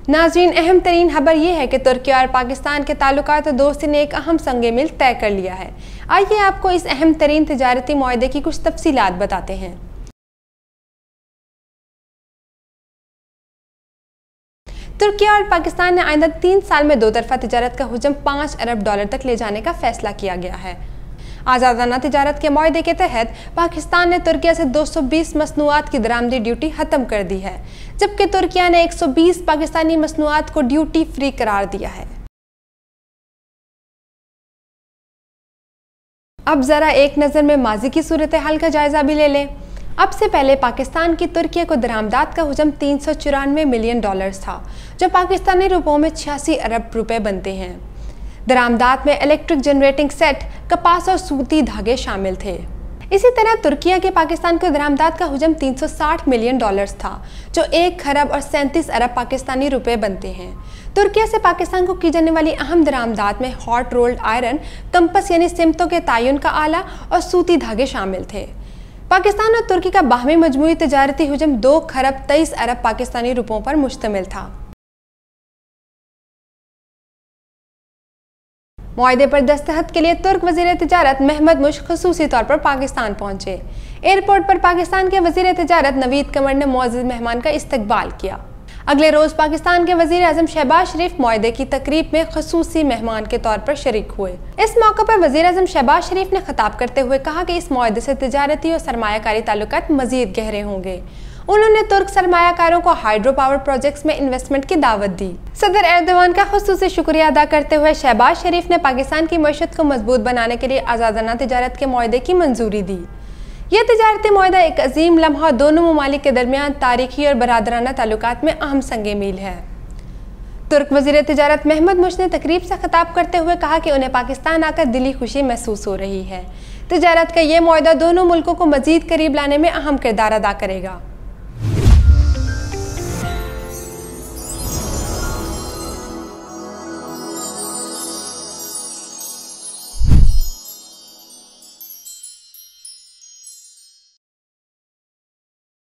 नाज़रीन, अहम तरीन खबर यह है कि तुर्की और पाकिस्तान के ताल्लुकात और दोस्ती ने एक अहम संग मिल तय कर लिया है। आइए आपको इस अहम तरीन तिजारती मुआहदे की कुछ तफसीलात बताते हैं। तुर्की और पाकिस्तान ने आइंदा 3 साल में 2 तरफा तिजारत का हुजम $5 अरब तक ले जाने का फैसला किया गया है। आज़ादाना तिजारत के मुआहदे के तहत पाकिस्तान ने तुर्किया से 220 मसनूआत की दरामदी ड्यूटी खत्म कर दी है, जबकि तुर्किया ने 120 पाकिस्तानी मसनूआत को ड्यूटी फ्री करार दिया है। अब जरा एक नज़र में माजी की सूरत हाल का जायजा भी ले लें। अब से पहले पाकिस्तान की तुर्किया को दरामदात का हुजम $394 मिलियन था, जो पाकिस्तानी रुपयों में 86 अरब रुपए बनते हैं। दरामदात में इलेक्ट्रिक जनरेटिंग सेट, कपास और सूती धागे शामिल थे। इसी तरह तुर्किया के पाकिस्तान को दरामदात का हुजम $360 मिलियन था, जो 1 खरब और 37 अरब पाकिस्तानी रुपए बनते हैं। तुर्किया से पाकिस्तान को की जाने वाली अहम दरामदात में हॉट रोल्ड आयरन, कंपस यानी सिमतों के तायुन का आला और सूती धागे शामिल थे। पाकिस्तान और तुर्की का बाहमी मजमूई तिजारती हुजम 2 खरब 23 अरब पाकिस्तानी रुपयों पर मुश्तमिल था। मुआहदे पर दस्तखत के लिए तुर्क वज़ीर तिजारत महमद मुश्क खुसूसी तौर पर पाकिस्तान पहुंचे। एयरपोर्ट पर पाकिस्तान के वज़ीर तिजारत नवीद कमर ने मुअज़्ज़ज़ मेहमान का इस्तकबाल किया। अगले रोज़ पाकिस्तान के वज़ीर आज़म शहबाज शरीफ मुआहदे की तकरीब में खुसूसी मेहमान के तौर पर शरीक हुए। इस मौके पर वज़ीर आज़म शहबाज शरीफ ने खिताब करते हुए कहा कि इस मुआहदे से तिजारती और सरमायाकारी ताल्लुकात मज़ीद गहरे होंगे। उन्होंने तुर्क सरमायाकारों को हाइड्रो पावर प्रोजेक्ट्स में इन्वेस्टमेंट की दावत दी। सदर एर्दोगान का खुसूसी शुक्रिया अदा करते हुए शहबाज शरीफ ने पाकिस्तान की मईशत को मजबूत बनाने के लिए आज़ादाना तिजारत के मुआहदे की मंजूरी दी। यह तिजारती मुआहदा एक अजीम लम्हा दोनों ममालिक के दरमियान तारीखी और बरादराना ताल्लुकात में अहम संग मील है। तुर्क वज़ीर तिजारत महमद मुश्क ने तकरीब से खिताब करते हुए कहा कि उन्हें पाकिस्तान आकर दिली खुशी महसूस हो रही है। तिजारत का यह मुआहदा दोनों मुल्कों को मजीद करीब लाने में अहम किरदार अदा करेगा।